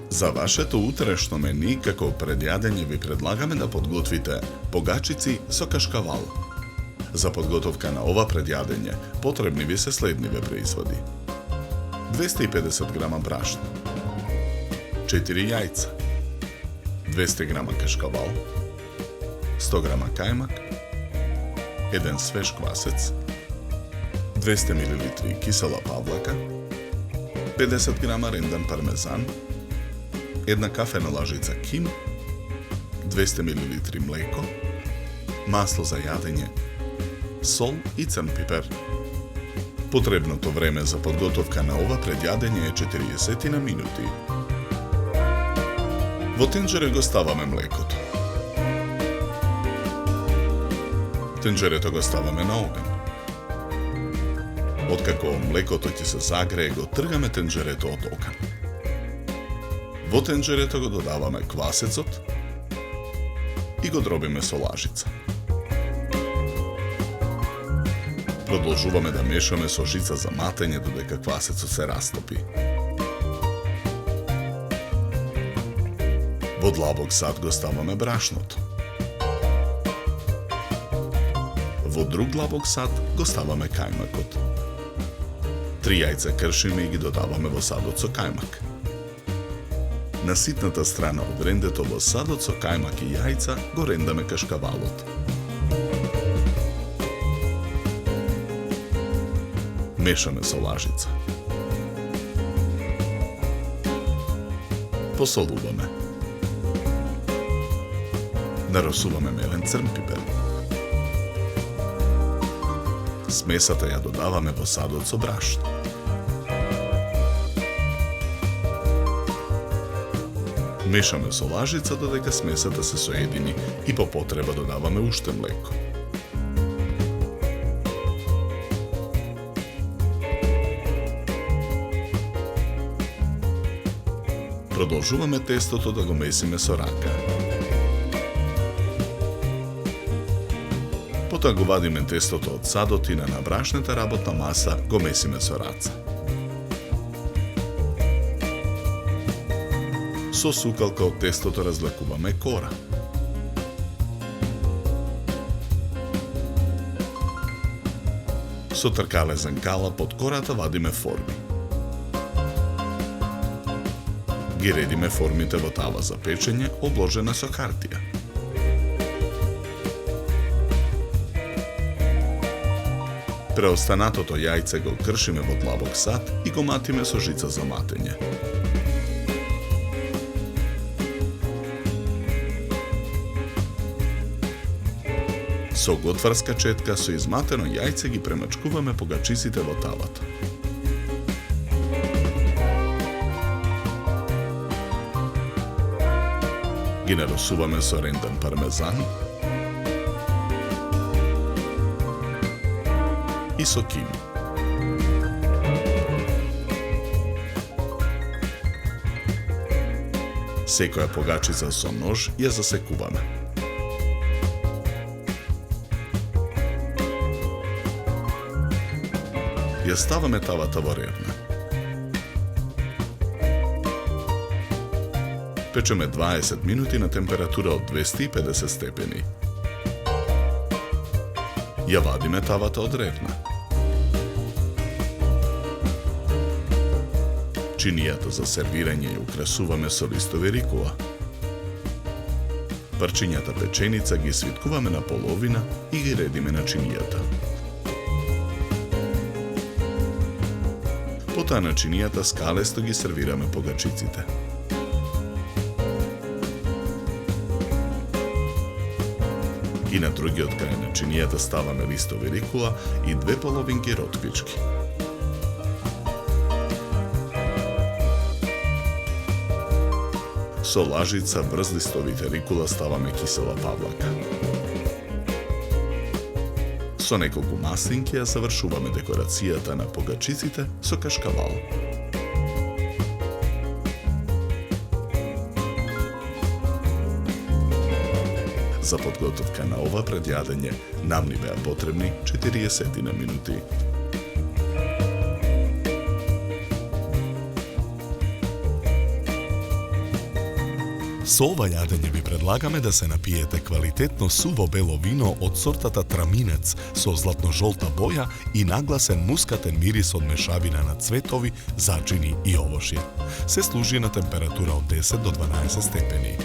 За вашето утрешно мени, како предјадење ви предлагаме да подготвите погачици со кашкавал. За подготовка на ова предјадење потребни ви се следниве производи: 250 грама брашно, 4 јајца, 200 грама кашкавал, 100 грама кајмак, 1 свеж квасец, 200 мл кисела павлака, 50 грама рендан пармезан, 1 кафена лажица ким, 200 мл млеко, масло за јадење, сол и црн пипер. Потребното време за подготовка на ова предјадење е 40 на минути. Во тенџере го ставаме млекото. Тенџерето го ставаме на оган. Откако млекото ќе се загрее, го тргаме тенџерето од оган. Во тенџерето го додаваме квасецот и го дробиме со лажица. Продолжуваме да мешаме со жица за матење додека квасецот се растопи. Во длабок сад го ставаме брашното. Во друг длабок сад го ставаме кајмакот. 3 јајца кршиме и ги додаваме во садот со кајмак. На ситната страна од рендето во садот со кајмак и јајца го рендаме кашкавалот. Мешаме со лажица. Посолуваме. Наросуваме мелен црн пипер. Смесата ја додаваме во садот со брашно. Мешаме со лажица додека смесата се соедини и по потреба додаваме уште млеко. Продолжуваме тестото да го месиме со рака. Потоа го вадиме тестото од садот и на брашната работна маса го месиме со раце. Со сукалка од тестото разлекуваме кора. Со тркалезен калап од кората вадиме форми. Ги редиме формите во тава за печење, обложена со хартија. Преостанатото јајце го кршиме во длабок сад и го матиме со жица за матење. Со готварска четка со изматено јајце ги премачкуваме погачиците во тавата. Ги наросуваме со рендан пармезан и со ким. Секоја погачица со нож ја засекуваме. Ја ставаме тавата во ревна. Печеме 20 минути на температура од 250 степени. Ја вадиме тавата од ревна. Чинијата за сервирање ја украсуваме со листови рикула. Парчињата печеница ги свиткуваме на половина и ги редиме на чинијата. Потоа на чинијата скалесто ги сервираме погачиците. И на другиот крај на чинијата ставаме листови рикула и 2 половинки ротквички. Со лажица врз листовите рикула ставаме кисела павлака. Со неколку маслинки ја завршуваме декорацијата на погачиците со кашкавал. За подготовка на ова предјадење нам ни беа потребни 40 минути. Со ова јадење ви предлагаме да се напиете квалитетно суво бело вино од сортата Траминец со златно-жолта боја и нагласен мускатен мирис од мешавина на цветови, зачини и овошје. Се служи на температура од 10 до 12 степени.